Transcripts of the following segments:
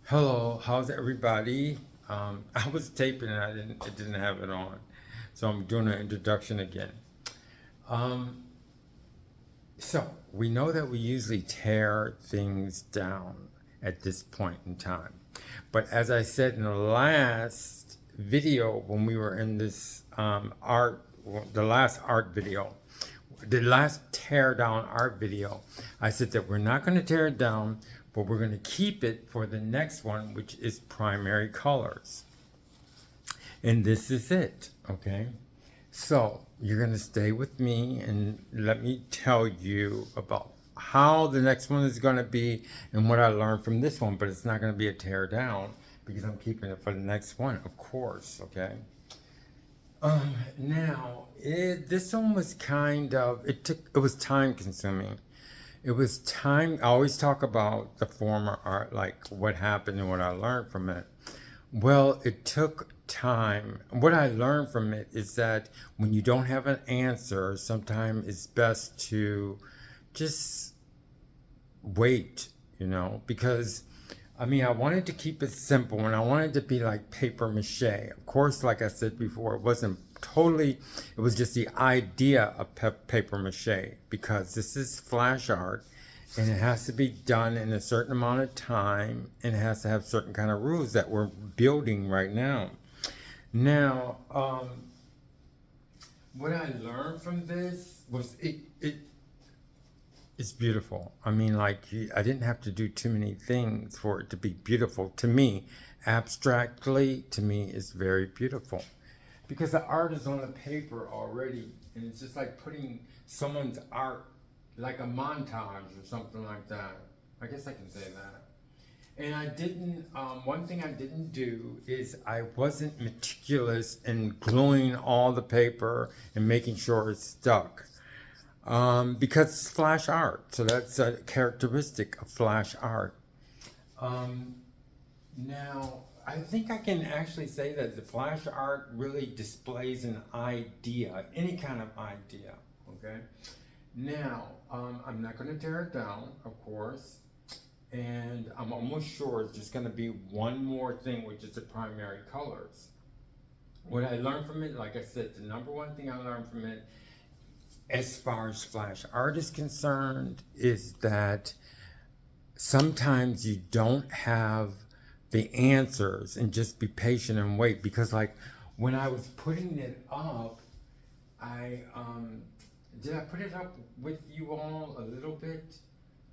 Hello, how's everybody? I was taping and I didn't have it on, so I'm doing an introduction again. Um, so we know that we usually tear things down at this point in time, but as I said in the last video when we were in this the last art video, the last tear down art video, I said that we're not going to tear it down, but we're going to keep it for the next one, which is primary colors. And this is it, okay? So you're going to stay with me and let me tell you about how the next one is going to be and what I learned from this one, but it's not going to be a tear down because I'm keeping it for the next one, of course, okay? This one was it was time consuming. It was time. I always talk about the former art, like what happened and what I learned from it. Well, it took time. What I learned from it is that when you don't have an answer, sometimes it's best to just wait, because I wanted to keep it simple and I wanted to be like paper mache. Of course, like I said before, it was just the idea of paper mache because this is flash art and it has to be done in a certain amount of time and it has to have certain kind of rules that we're building right now. Now, what I learned from this was it's beautiful. I didn't have to do too many things for it to be beautiful. To me, abstractly, to me, it's very beautiful. Because the art is on the paper already, and it's just like putting someone's art, like a montage or something like that. I guess I can say that. And one thing I didn't do is I wasn't meticulous in gluing all the paper and making sure it stuck because it's flash art. So that's a characteristic of flash art. Um, Now, I think I can actually say that the flash art really displays an idea, any kind of idea. Okay. Now, I'm not going to tear it down, of course, and I'm almost sure it's just going to be one more thing, which is the primary colors. What I learned from it, like I said, the number one thing I learned from it as far as flash art is concerned is that sometimes you don't have the answers and just be patient and wait because like when I was putting it up, I did I put it up with you all a little bit?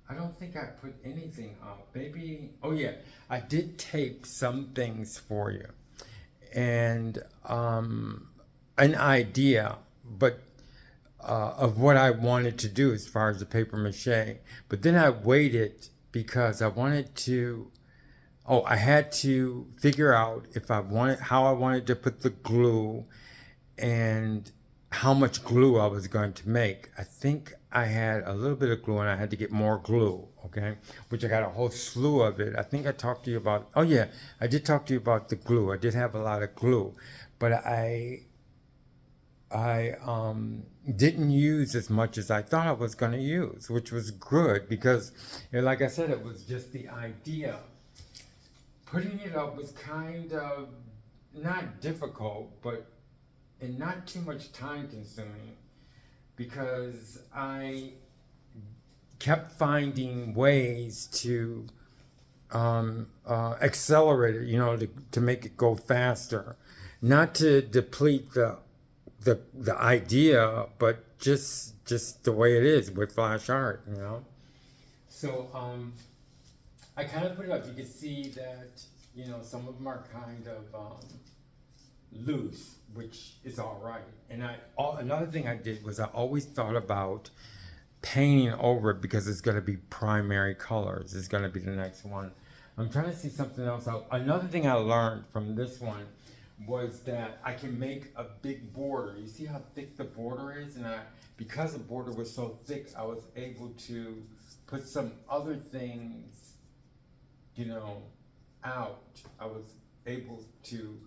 I don't think I put anything up. Maybe, oh yeah, I did tape some things for you and an idea, but of what I wanted to do as far as the paper mache. But then I waited because I wanted to. Oh, I had to figure out if I wanted how I wanted to put the glue and how much glue I was going to make. I think I had a little bit of glue and I had to get more glue, okay? Which I got a whole slew of it. I think I talked to you about, oh yeah, I did talk to you about the glue. I did have a lot of glue, but I didn't use as much as I thought I was going to use, which was good because, like I said, it was just the idea. Putting it up was kind of not difficult, but and not too much time consuming because I kept finding ways to accelerate it, to make it go faster, not to deplete the idea, but just the way it is with flash art. So I kind of put it up. You can see that some of them are kind of loose, which is all right. And another thing I did was I always thought about painting over it because it's going to be primary colors. It's going to be the next one. I'm trying to see something else out. Another thing I learned from this one was that I can make a big border. You see how thick the border is? And because the border was so thick, I was able to put some other things, out. I was able to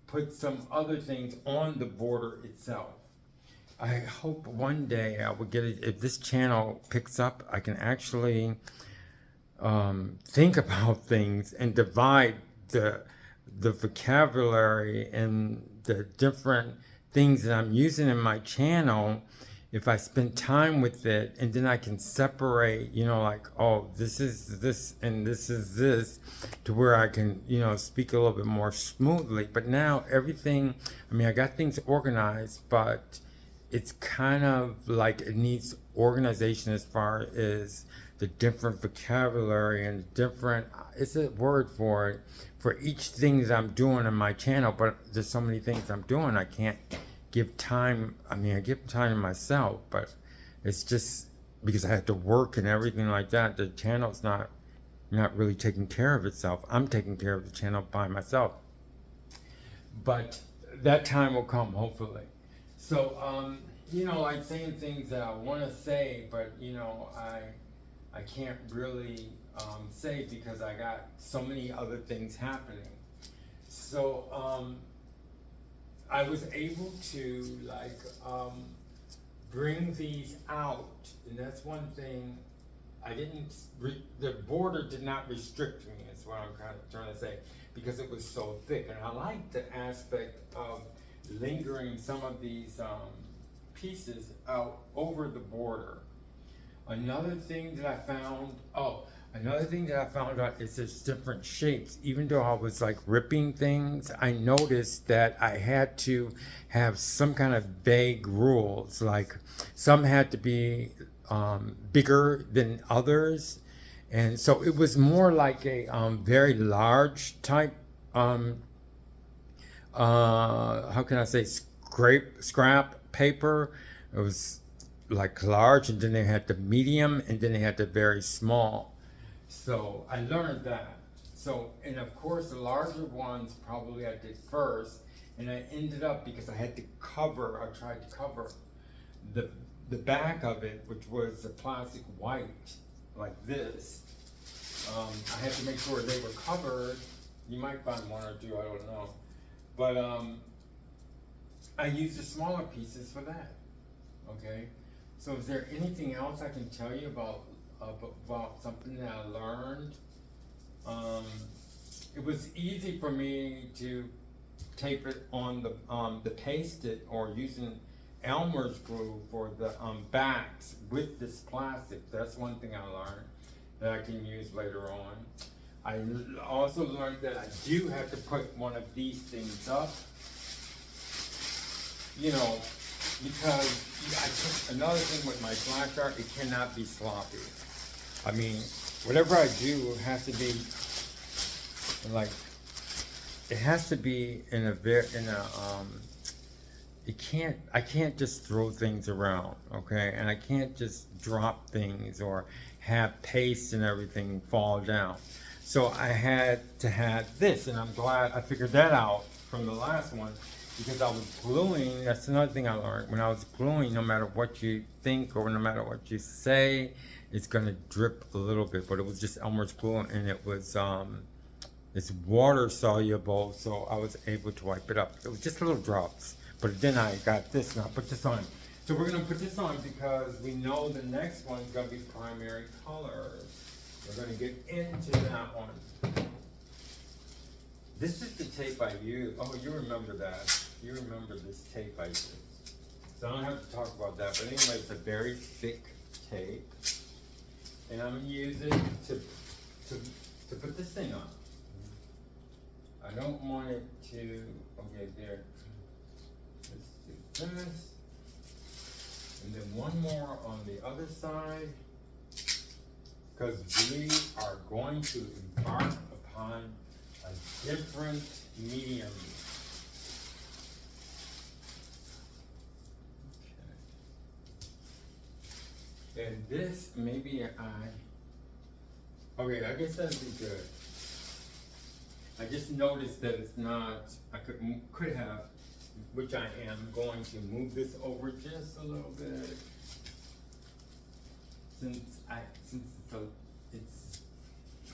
put some other things on the border itself. I hope one day I will get it. If this channel picks up, I can actually think about things and divide the vocabulary and the different things that I'm using in my channel. If I spend time with it, and then I can separate, like, oh, this is this and this is this, to where I can, speak a little bit more smoothly. But now everything, I mean, I got things organized, but it's kind of like it needs organization as far as the different vocabulary and different, it's a word for it, for each thing that I'm doing on my channel. But there's so many things I'm doing, I can't give time. I mean, I give time to myself, but it's just because I have to work and everything like that. The channel's not really taking care of itself. I'm taking care of the channel by myself. But that time will come, hopefully. So, like saying things that I want to say, but I can't really say because I got so many other things happening. So I was able to bring these out, and that's one thing. I didn't. The border did not restrict me. Is what I'm kind of trying to say, because it was so thick, and I like the aspect of lingering some of these pieces out over the border. Another thing that I found out is there's different shapes. Even though I was like ripping things, I noticed that I had to have some kind of vague rules. Like some had to be bigger than others. And so it was more like a very large type, how can I say, scrap paper. It was like large, and then they had the medium, and then they had the very small. So I learned that. So, and of course the larger ones probably I did first, and I ended up, because I tried to cover the back of it, which was the plastic white, like this. I had to make sure they were covered. You might find one or two, I don't know. But I used the smaller pieces for that. Okay. So is there anything else I can tell you about something that I learned? It was easy for me to tape it on the paste it, or using Elmer's glue for the backs with this plastic. That's one thing I learned that I can use later on. I also learned that I do have to put one of these things up, because another thing with my flash art, it cannot be sloppy. I mean, whatever I do has to be like, it has to be I can't just throw things around, okay? And I can't just drop things or have paste and everything fall down. So I had to have this, and I'm glad I figured that out from the last one, because I was gluing. That's another thing I learned. When I was gluing, no matter what you think or no matter what you say, it's gonna drip a little bit. But it was just Elmer's glue, and it was it's water soluble, so I was able to wipe it up. It was just little drops. But then I got this, and I put this on. So we're gonna put this on because we know the next one's gonna be primary colors. We're gonna get into that one. This is the tape I use. Oh, you remember that. You remember this tape I used. So I don't have to talk about that. But anyway, it's a very thick tape. And I'm gonna use it to put this thing on. I don't want it to, okay, there. Let's do this. And then one more on the other side. Because we are going to embark upon a different medium. Okay. And this, maybe okay, I guess that'd be good. I just noticed that it's not, I could have, which I am going to move this over just a little bit. Since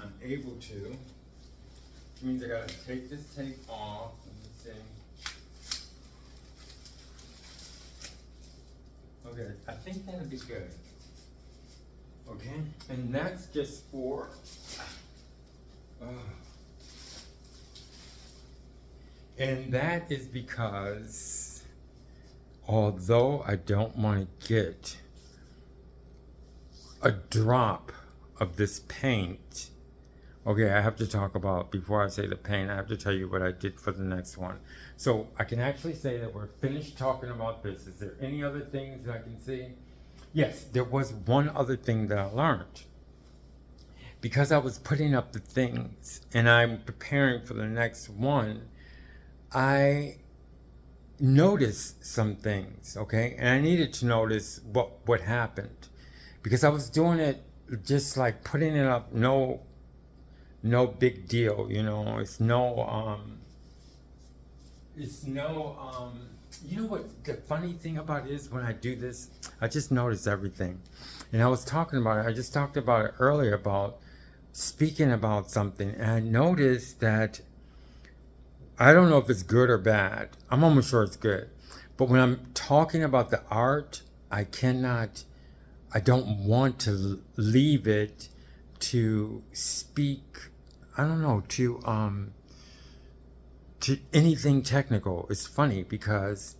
I'm able to, it means I gotta take this tape off. Let me see. Okay, I think that'll be good. Okay, and that's just for And that is because although I don't want to get a drop of this paint, okay, I have to talk about, before I say the paint, I have to tell you what I did for the next one. So I can actually say that we're finished talking about this. Is there any other things that I can see? Yes, there was one other thing that I learned. Because I was putting up the things and I'm preparing for the next one, I noticed some things, okay? And I needed to notice what happened. Because I was doing it just like putting it up, no big deal, you know. It's no you know what the funny thing about it is, when I do this, I just notice everything. And I was talking about it, I just talked about it earlier, about speaking about something, and I noticed that, I don't know if it's good or bad, I'm almost sure it's good, but when I'm talking about the art, I don't want to leave it to speak, I don't know, to anything technical. It's funny because,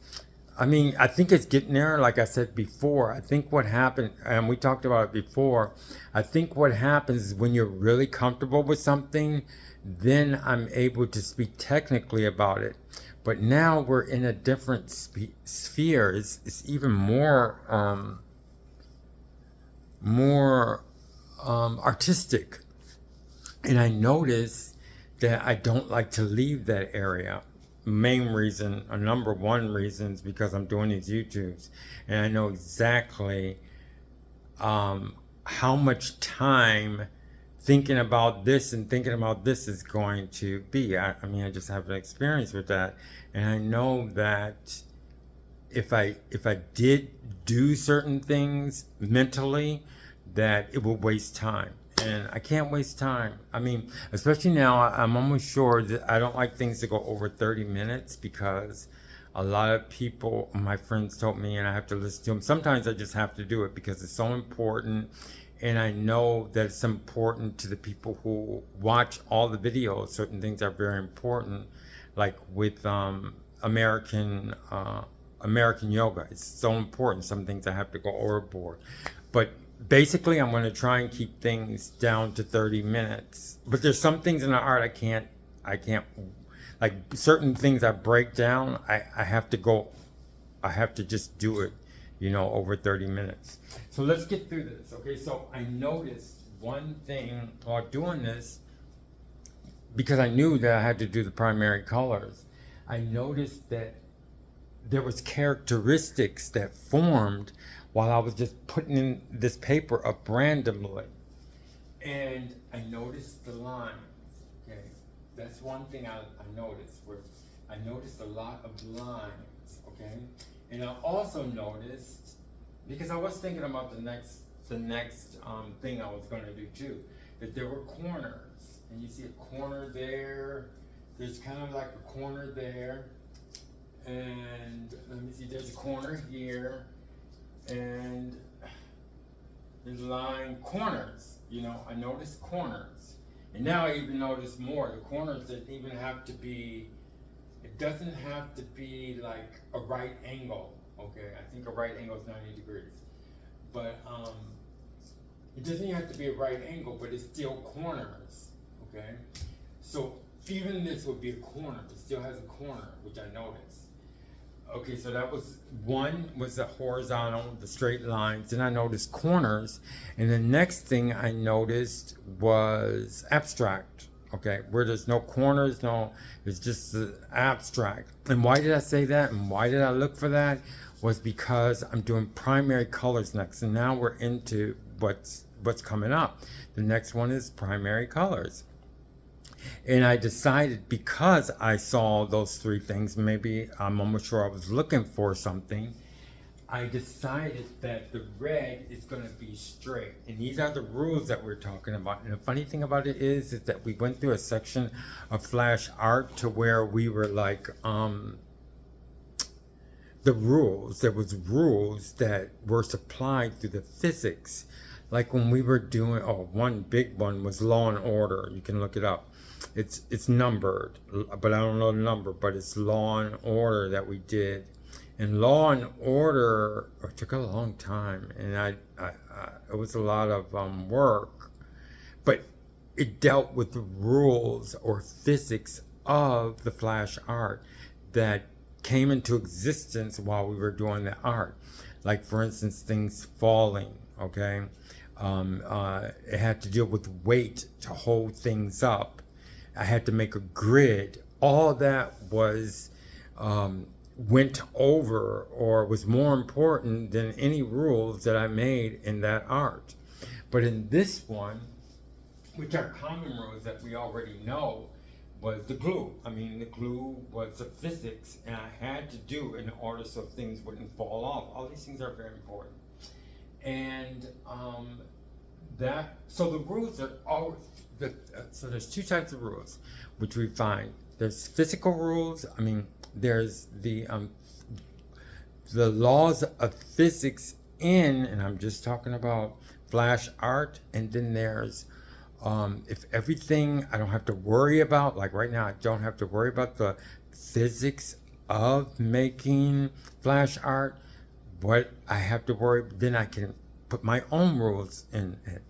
I mean, I think it's getting there. Like I said before, I think what happened, and we talked about it before, I think what happens is when you're really comfortable with something, then I'm able to speak technically about it. But now we're in a different sphere. It's even more artistic. And I notice that I don't like to leave that area. Main reason, or number one reason, is because I'm doing these YouTubes, and I know exactly how much time thinking about this and thinking about this is going to be. I mean, I just have an experience with that, and I know that if I did do certain things mentally, that it will waste time. And I can't waste time. I mean, especially now, I'm almost sure that I don't like things to go over 30 minutes, because a lot of people, my friends told me, and I have to listen to them. Sometimes I just have to do it because it's so important. And I know that it's important to the people who watch all the videos. Certain things are very important, like with American yoga. It's so important. Some things I have to go overboard. But basically, I'm going to try and keep things down to 30 minutes. But there's some things in the art I can't, like certain things I break down, I have to just do it, you know, over 30 minutes. So let's get through this, okay? So I noticed one thing while doing this, because I knew that I had to do the primary colors. I noticed that there was characteristics that formed while I was just putting in this paper up randomly. And I noticed the lines, okay? That's one thing I noticed, where I noticed a lot of lines, okay? And I also noticed, because I was thinking about the next thing I was gonna do too, that there were corners. And you see a corner there, there's kind of like a corner there, and let me see, there's a corner here, and there's line corners, you know, I noticed corners. And now I even notice more. The corners that even have to be, it doesn't have to be like a right angle, okay? I think a right angle is 90 degrees. But it doesn't have to be a right angle, but it's still corners, okay? So even this would be a corner. It still has a corner, which I noticed. Okay, so that was one, was the horizontal, the straight lines. Then I noticed corners. And the next thing I noticed was abstract. Okay, where there's no corners, it's just the abstract. And why did I say that? And why did I look for that? Was because I'm doing primary colors next. And now we're into what's coming up. The next one is primary colors. And I decided, because I saw those three things, maybe I'm almost sure I was looking for something, I decided that the red is going to be straight. And these are the rules that we're talking about. And the funny thing about it is that we went through a section of flash art to where we were like, the rules, there was rules that were supplied through the physics. Like when we were doing, oh, one big one was Law and Order. You can look it up. It's numbered, but I don't know the number, but it's Law and Order that we did. And Law and Order took a long time, and I it was a lot of work, but it dealt with the rules or physics of the flash art that came into existence while we were doing the art. Like, for instance, things falling, okay? It had to deal with weight to hold things up. I had to make a grid. All that was went over or was more important than any rules that I made in that art. But in this one, which are common rules that we already know, was the glue. I mean, the glue was the physics, and I had to do in order so things wouldn't fall off. All these things are very important. And so the rules are always, so there's two types of rules, which we find. There's physical rules. I mean, there's the laws of physics and I'm just talking about flash art, and then there's if everything I don't have to worry about, like right now, I don't have to worry about the physics of making flash art. What I have to worry, then I can put my own rules in it.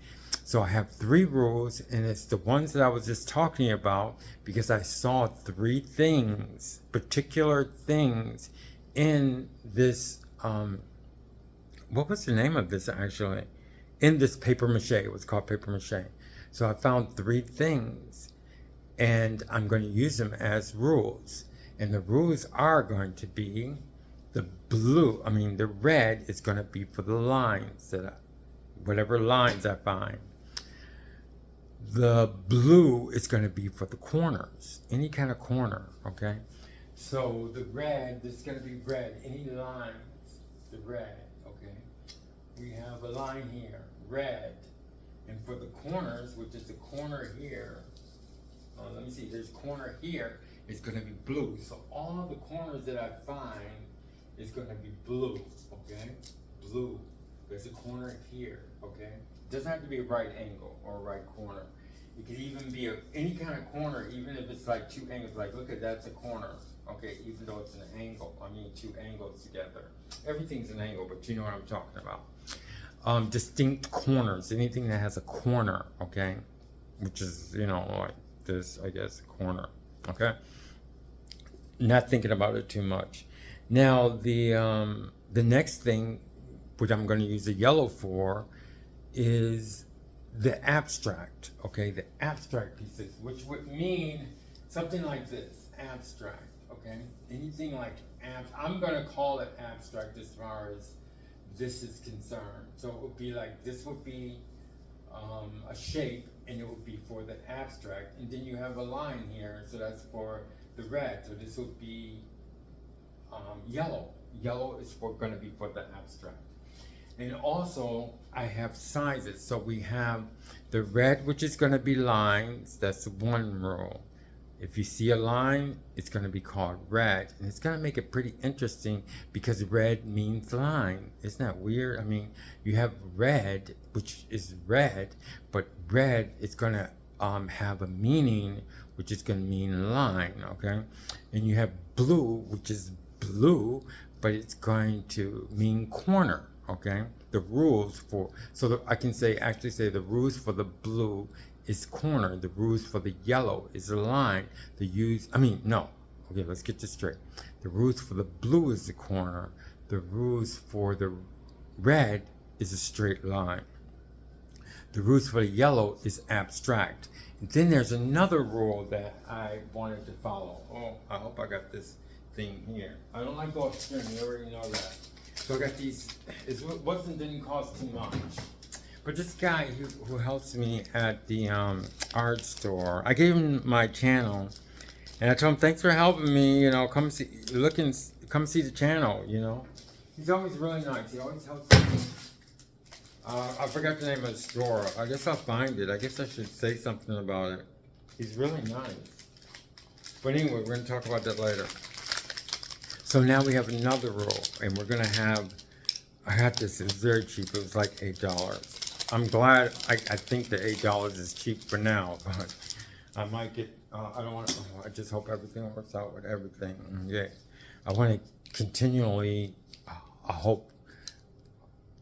So I have 3 rules, and it's the ones that I was just talking about because I saw 3 things, particular things in this, what was the name of this actually? In this paper mache. It was called paper mache. So I found 3 things, and I'm going to use them as rules. And the rules are going to be the red is going to be for the lines, whatever lines I find. The blue is going to be for the corners, any kind of corner, okay? So the red, this is going to be red, any lines, the red, okay? We have a line here, red. And for the corners, which is the corner here, let me see, there's corner here, it's going to be blue. So all the corners that I find is going to be blue, okay? Blue. There's a corner here, okay? It doesn't have to be a right angle or a right corner. It could even be any kind of corner, even if it's like 2 angles. Like, look at that's a corner, okay? Even though it's an angle, 2 angles together. Everything's an angle, but you know what I'm talking about. Distinct corners, anything that has a corner, okay? Which is, like this, I guess, corner, okay? Not thinking about it too much. Now, the next thing, which I'm going to use the yellow for, is the abstract, okay? The abstract pieces, which would mean something like this, abstract, okay? Anything like I'm going to call it abstract as far as this is concerned. So it would be like, this would be a shape, and it would be for the abstract. And then you have a line here, so that's for the red. So this would be yellow. Yellow is going to be for the abstract. And also, I have sizes. So we have the red, which is going to be lines. That's one rule. If you see a line, it's going to be called red. And it's going to make it pretty interesting because red means line. Isn't that weird? I mean, you have red, which is red, but red is going to have a meaning, which is going to mean line, okay? And you have blue, which is blue, but it's going to mean corner, okay? The rules for, I can actually say the rules for the blue is corner. The rules for the yellow is a line. Okay, let's get this straight. The rules for the blue is the corner. The rules for the red is a straight line. The rules for the yellow is abstract. And then there's another rule that I wanted to follow. Oh, I hope I got this thing here. I don't like off string, you already know that. So I got these, didn't cost too much. But this guy who helps me at the art store, I gave him my channel, and I told him, thanks for helping me, come see the channel, He's always really nice, he always helps me. I forgot the name of the store. I guess I'll find it. I guess I should say something about it. He's really nice. But anyway, we're going to talk about that later. So now we have another rule, and we're going to have, I got this, it was very cheap, it was like $8. I'm glad. I think the $8 is cheap for now, but I might get. I don't want. I just hope everything works out with everything. Yeah, I want to continually. I hope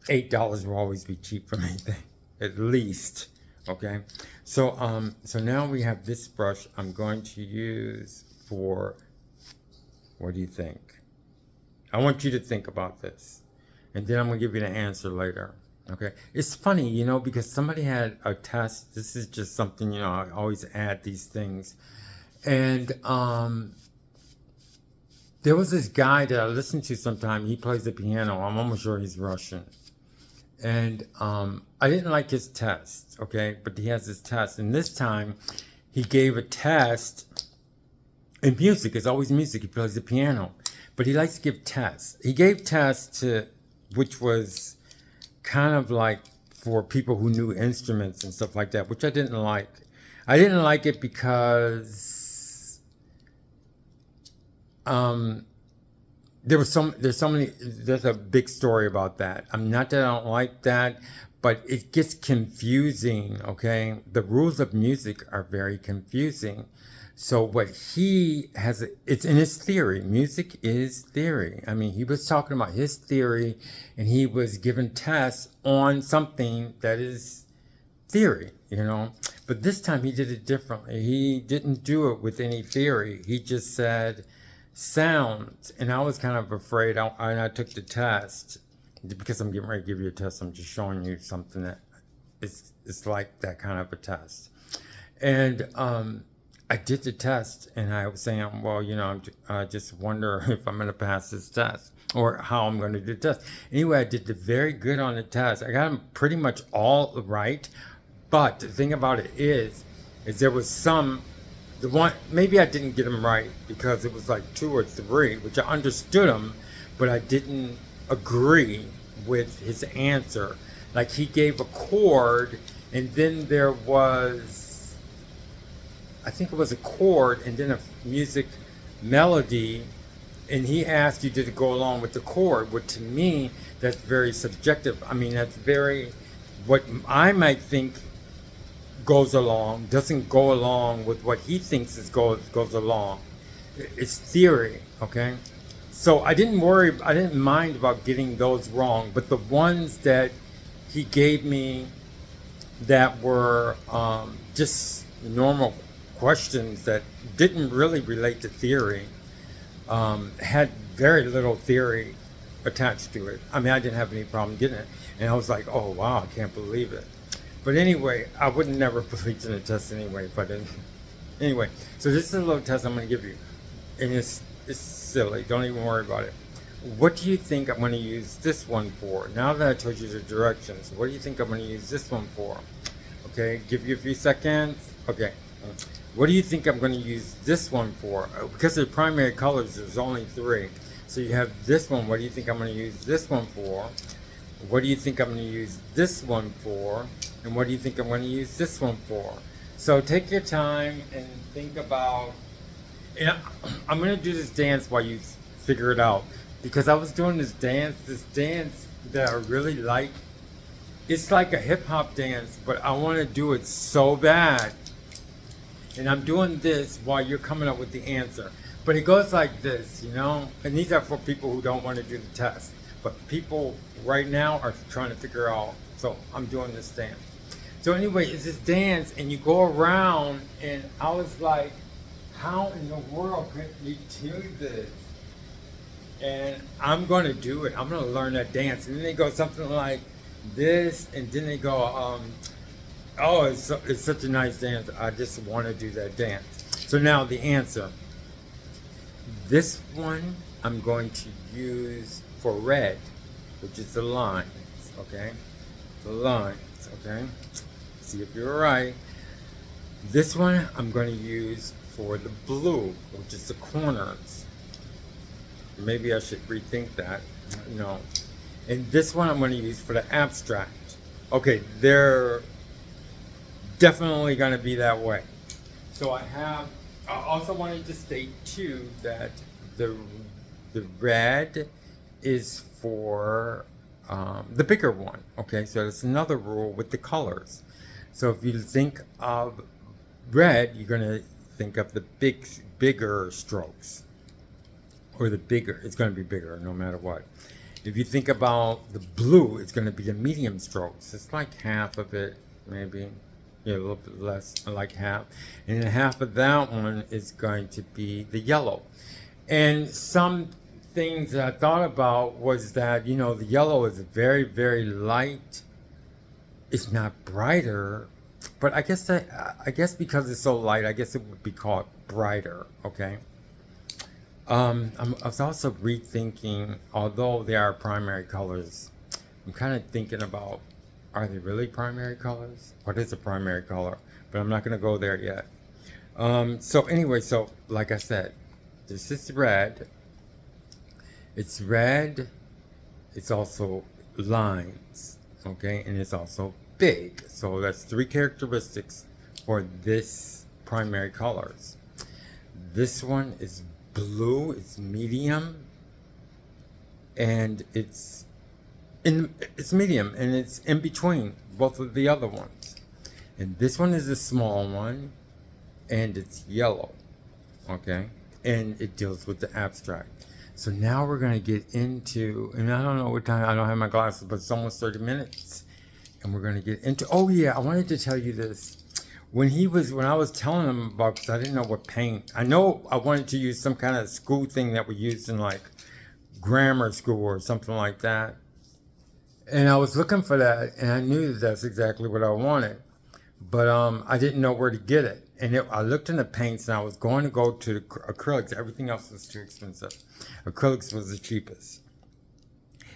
$8 will always be cheap for me, at least. Okay, so now we have this brush. I'm going to use for. What do you think? I want you to think about this, and then I'm gonna give you the answer later. Okay, it's funny, because somebody had a test. This is just something, I always add these things, and there was this guy that I listened to sometime. He plays the piano. I'm almost sure he's Russian, and I didn't like his test. Okay, but he has this test, and this time he gave a test in music. It's always music. He plays the piano, but he likes to give tests. He gave tests which was kind of like for people who knew instruments and stuff like that, which I didn't like. I didn't like it because there's a big story about that. Not that I don't like that, but it gets confusing. Okay, the rules of music are very confusing. So what he has, it's in his theory. Music is theory. I mean, he was talking about his theory, and he was given tests on something that is theory, But this time he did it differently. He didn't do it with any theory. He just said sounds, and I was kind of afraid. I took the test because I'm getting ready to give you a test. I'm just showing you something that it's like that kind of a test, and I did the test, and I was saying, well, I just wonder if I'm going to pass this test or how I'm going to do the test. Anyway, I did very good on the test. I got them pretty much all right. But the thing about it is there was maybe I didn't get them right because it was like 2 or 3, which I understood them, but I didn't agree with his answer. Like he gave a chord, and then there was, I think it was a chord and then a music melody, and he asked you to go along with the chord, which to me, that's very subjective. I mean, that's what I might think doesn't go along with what he thinks goes along. It's theory, okay? So I didn't mind about getting those wrong, but the ones that he gave me that were just normal questions that didn't really relate to theory, had very little theory attached to it. I mean, I didn't have any problem getting it. And I was like, oh, wow, I can't believe it. But anyway, I would never believe in a test anyway if I didn't. Anyway, so this is a little test I'm going to give you. And it's silly. Don't even worry about it. What do you think I'm going to use this one for? Now that I told you the directions, what do you think I'm going to use this one for? Okay, give you a few seconds. Okay. What do you think I'm going to use this one for? Because the primary colors, there's only 3. So you have this one. What do you think I'm going to use this one for? What do you think I'm going to use this one for? And what do you think I'm going to use this one for? So take your time and think about, and I'm going to do this dance while you figure it out. Because I was doing this dance that I really like. It's like a hip hop dance, but I want to do it so bad. And I'm doing this while you're coming up with the answer. But it goes like this, And these are for people who don't want to do the test. But people right now are trying to figure out. So I'm doing this dance. So anyway, it's this dance, and you go around, and I was like, how in the world could you do this? And I'm going to do it. I'm going to learn that dance. And then they go something like this, and then they go, oh, it's such a nice dance. I just want to do that dance. So now the answer. This one I'm going to use for red, which is the lines, okay? The lines, okay? See if you're right. This one I'm going to use for the blue, which is the corners. Maybe I should rethink that. No. And this one I'm going to use for the abstract. Okay, they're definitely going to be that way. So I also wanted to state too that the red is for the bigger one. Okay, so that's another rule with the colors. So if you think of red, you're going to think of the bigger strokes, or the bigger, it's going to be bigger no matter what. If you think about the blue, it's going to be the medium strokes. It's like half of it, maybe. Yeah, a little bit less, like half. And then half of that one is going to be the yellow. And some things that I thought about was that, you know, the yellow is very, very light. It's not brighter, but I guess because it's so light, I guess it would be called brighter, okay? I was also rethinking, although they are primary colors, I'm kind of thinking about, are they really primary colors? What is a primary color? But I'm not going to go there yet. So anyway, so like I said, this is red. It's red. It's also lines, okay? And it's also big. So that's 3 characteristics for this primary colors. This one is blue, it's medium, and it's medium, and it's in between both of the other ones. And this one is a small one, and it's yellow, okay? And it deals with the abstract. So now we're going to get into, and I don't know what time, I don't have my glasses, but it's almost 30 minutes. And we're going to get into, oh yeah, I wanted to tell you this. When I was telling him about, because I didn't know what paint, I know I wanted to use some kind of school thing that we used in like grammar school or something like that. And I was looking for that, and I knew that's exactly what I wanted. But I didn't know where to get it. And I looked in the paints, and I was going to go to the acrylics. Everything else was too expensive. Acrylics was the cheapest.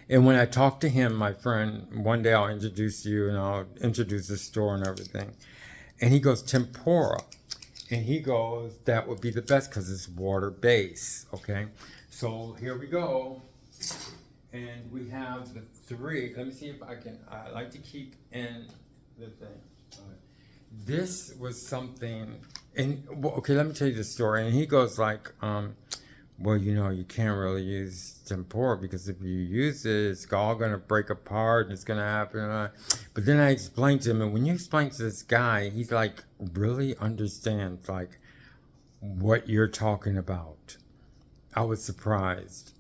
And when I talked to him, my friend, one day I'll introduce you, and I'll introduce the store and everything. And he goes, tempera. And he goes, that would be the best because it's water based. Okay. So here we go. And we have the 3. Let me see if I like to keep in the thing. This was something, and okay, let me tell you the story. And he goes like, well, you know, you can't really use tempura because if you use it, it's all going to break apart and it's going to happen. But then I explained to him, and when you explain to this guy, he's like, really understands like what you're talking about. I was surprised.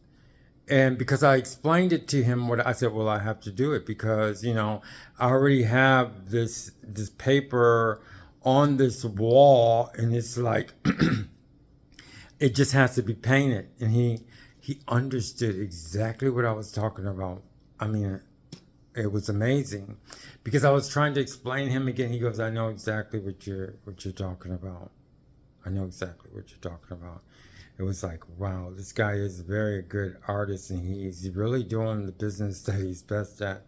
And because I explained it to him, what I said, well, I have to do it because, you know, I already have this paper on this wall, and it's like, it just has to be painted. And he understood exactly what I was talking about. I mean, it was amazing because I was trying to explain him again. He goes, I know exactly what you're talking about. I know exactly what you're talking about. It was like, wow, this guy is a very good artist, and he's really doing the business that he's best at.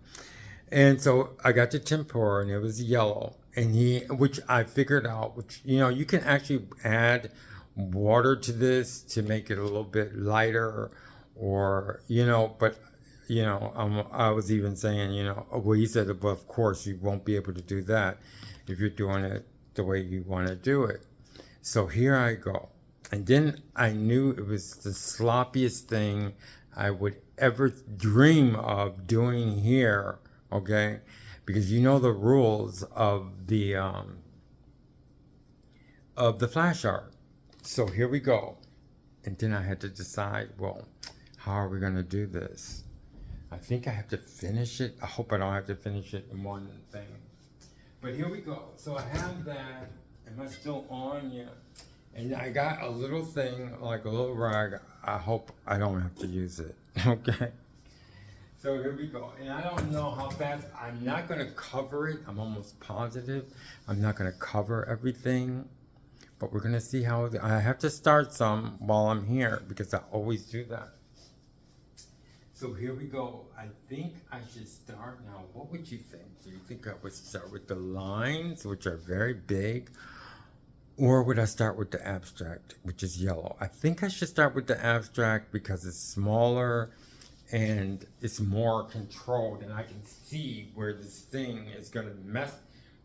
And so I got the tempura, and it was yellow, and which I figured out, which, you know, you can actually add water to this to make it a little bit lighter, or, you know, but, you know, I was even saying, you know, well, he said, well, of course you won't be able to do that if you're doing it the way you want to do it. So here I go. And then I knew it was the sloppiest thing I would ever dream of doing here, okay? Because you know the rules of the flash art. So here we go. And then I had to decide, well, how are we going to do this? I think I have to finish it. I hope I don't have to finish it in one thing. But here we go. So I have that. Am I still on? Yeah. And I got a little thing, like a little rag. I hope I don't have to use it. Okay. So here we go. And I don't know how fast. I'm not going to cover it. I'm almost positive. I'm not going to cover everything. But we're going to see how I have to start some while I'm here because I always do that. So here we go. I think I should start now. What would you think? Do you think I would start with the lines, which are very big? Or would I start with the abstract, which is yellow? I think I should start with the abstract because it's smaller and it's more controlled, and I can see where this thing is going to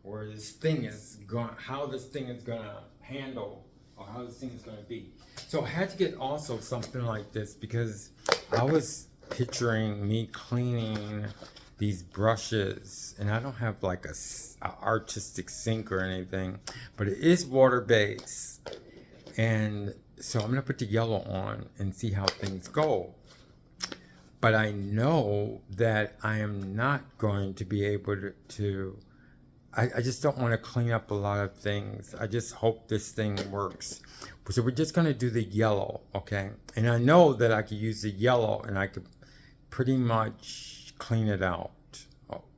where this thing is going, how this thing is going to handle, or how this thing is going to be. So I had to get also something like this because I was picturing me cleaning these brushes, and I don't have like a artistic sink or anything, but it is water based. And so I'm gonna put the yellow on and see how things go. But I know that I am not going to be able to I just don't want to clean up a lot of things. I just hope this thing works. So we're just going to do the yellow, okay? And I know that I could use the yellow and I could pretty much clean it out.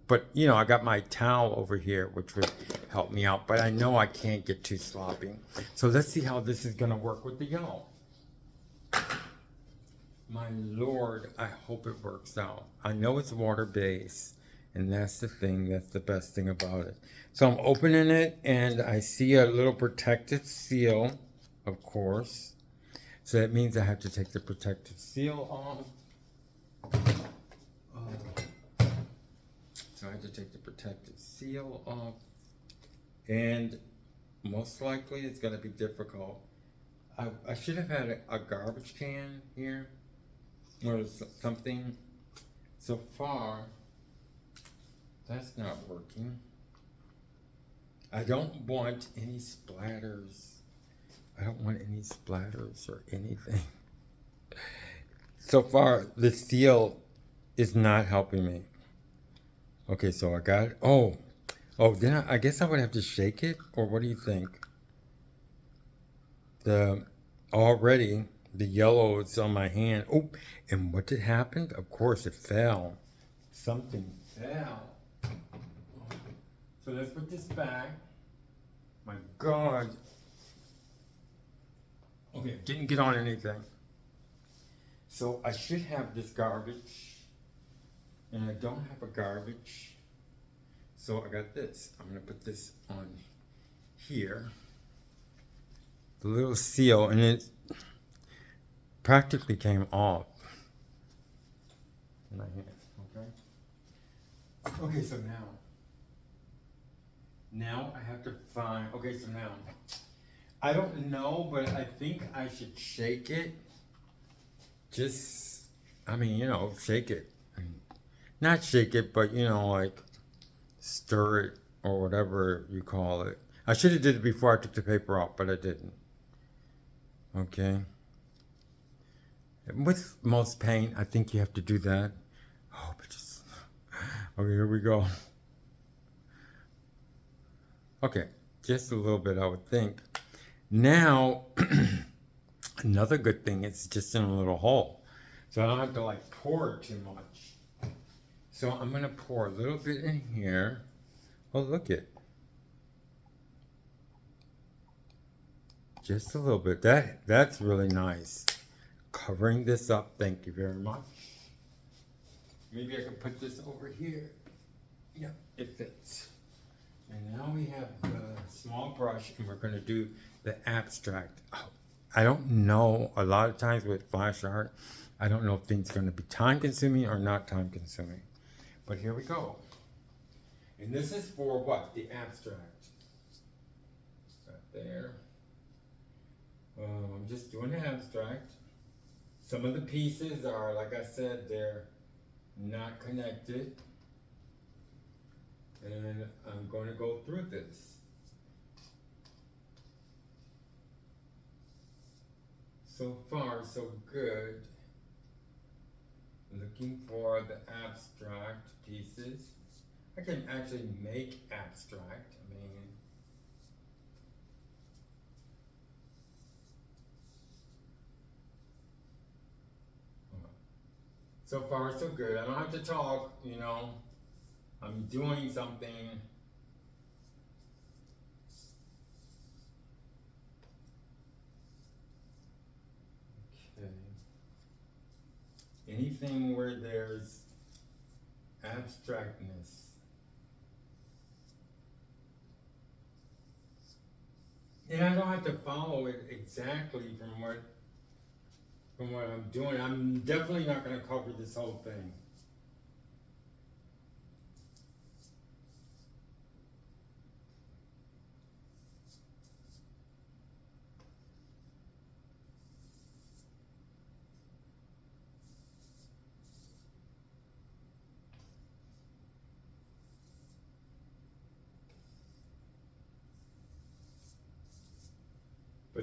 But, you know, I got my towel over here, which would help me out. But I know I can't get too sloppy. So let's see how this is going to work with the yellow. My Lord, I hope it works out. I know it's water-based. And that's the thing, that's the best thing about it. So I'm opening it and I see a little protective seal, of course. So that means I have to take the protective seal off. So I have to take the protective seal off. And most likely it's going to be difficult. I should have had a garbage can here or something. So far, that's not working. I don't want any splatters. I don't want any splatters or anything. So far, the seal is not helping me. Okay, so I got it. Oh, then I guess I would have to shake it, or what do you think? Already the yellow is on my hand. Oh, and what did happen? Of course, it fell. Something fell. So let's put this back. My God. Okay, didn't get on anything. So I should have this garbage, and I don't have a garbage. So I got this. I'm gonna put this on here. The little seal, and it practically came off in my hand, okay? Okay, so now I have to find, okay, so now, I don't know, but I think I should shake it. Just, I mean, you know, shake it. Not shake it, but, you know, like, stir it, or whatever you call it. I should have did it before I took the paper off, but I didn't. Okay. With most paint, I think you have to do that. Oh, but just, okay, here we go. Okay, just a little bit, I would think. Now, another good thing, it's just in a little hole. So I don't have to like pour too much. So I'm gonna pour a little bit in here. Oh, look it. Just a little bit. That's really nice. Covering this up, thank you very much. Maybe I can put this over here. Yeah, it fits. And now we have the small brush and we're gonna do the abstract. Oh, I don't know, a lot of times with flash art, I don't know if things are gonna be time consuming or not time consuming. But here we go. And this is for what? The abstract. Right there. I'm just doing the abstract. Some of the pieces are, like I said, they're not connected. And I'm going to go through this. So far, so good. Looking for the abstract pieces. I can actually make abstract. I mean, so far, so good. I don't have to talk, you know. I'm doing something. Okay. Anything where there's abstractness. And I don't have to follow it exactly from what I'm doing. I'm definitely not going to cover this whole thing.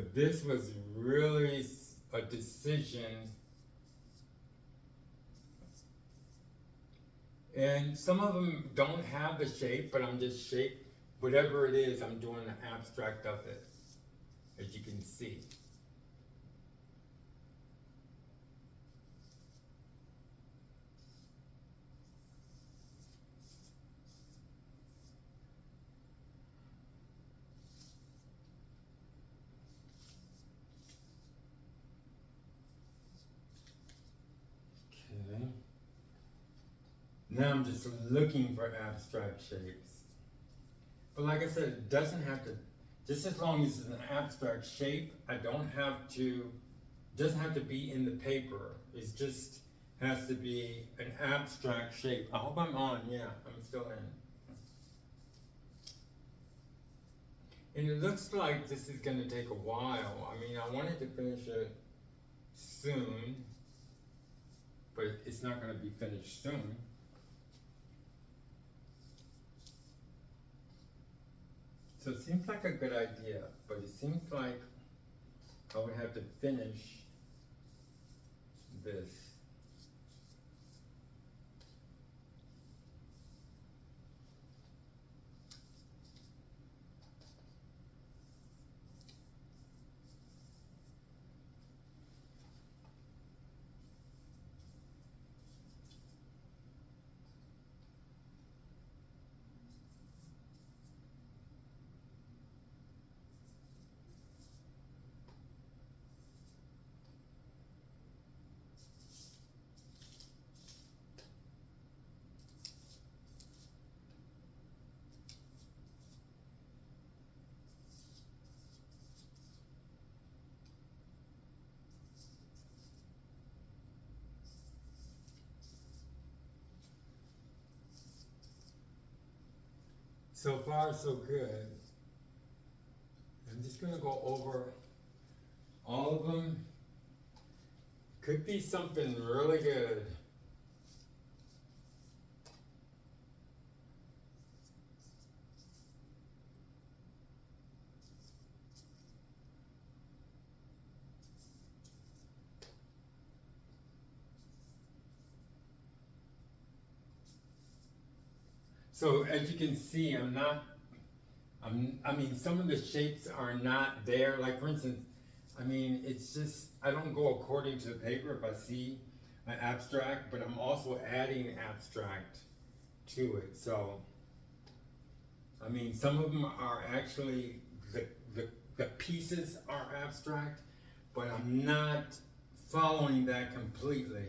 But this was really a decision. And some of them don't have the shape, but I'm just whatever it is, I'm doing an abstract of it, as you can see. Okay. Now I'm just looking for abstract shapes. But like I said, it doesn't have to, just as long as it's an abstract shape, I don't have to, doesn't have to be in the paper. It just has to be an abstract shape. I hope I'm on, yeah, I'm still in. And it looks like this is gonna take a while. I mean, I wanted to finish it soon, but it's not gonna be finished soon. So it seems like a good idea, but it seems like I would have to finish this. So far, so good. I'm just gonna go over all of them. Could be something really good. So as you can see, I mean, some of the shapes are not there. Like for instance, I mean, it's just, I don't go according to the paper if I see an abstract, but I'm also adding abstract to it. So, I mean, some of them are actually, the pieces are abstract, but I'm not following that completely.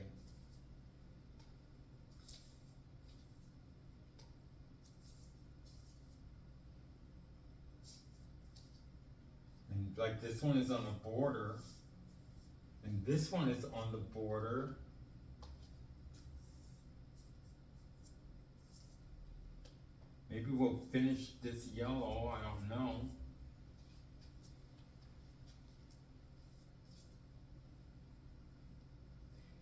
And like this one is on the border, and this one is on the border. Maybe we'll finish this yellow, I don't know.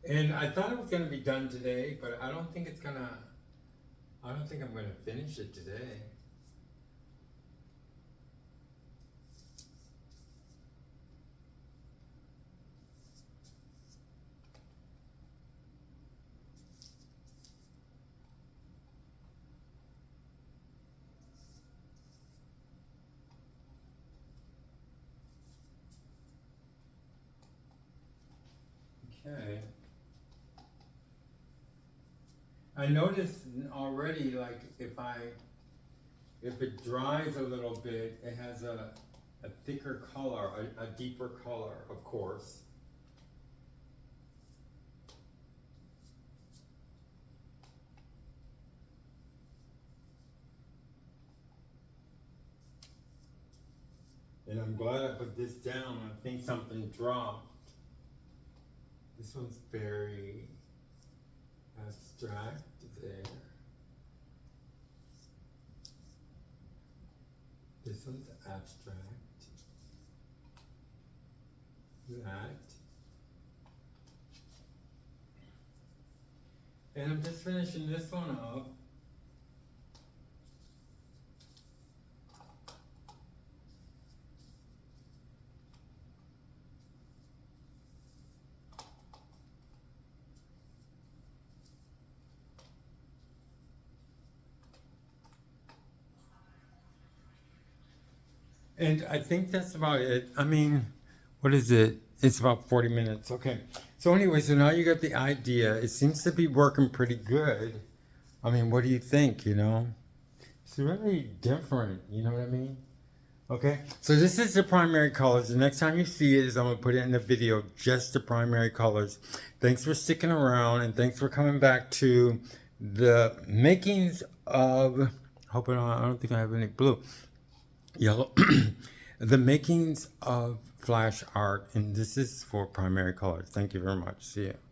And I thought it was gonna be done today, but I don't think I'm gonna finish it today. Okay. I noticed already, like if it dries a little bit, it has a thicker color, a deeper color, of course. And I'm glad I put this down. I think something dropped. This one's very abstract there. This one's abstract. That. And I'm just finishing this one up. And I think that's about it. I mean, what is it? It's about 40 minutes. Okay. So anyway, so now you got the idea. It seems to be working pretty good. I mean, what do you think, you know? It's really different, you know what I mean? Okay, so this is the primary colors. The next time you see it is I'm going to put it in the video, just the primary colors. Thanks for sticking around, and thanks for coming back to the makings of, I don't think I have any blue, yellow, the makings of flash art, and this is for primary colors. Thank you very much. See you.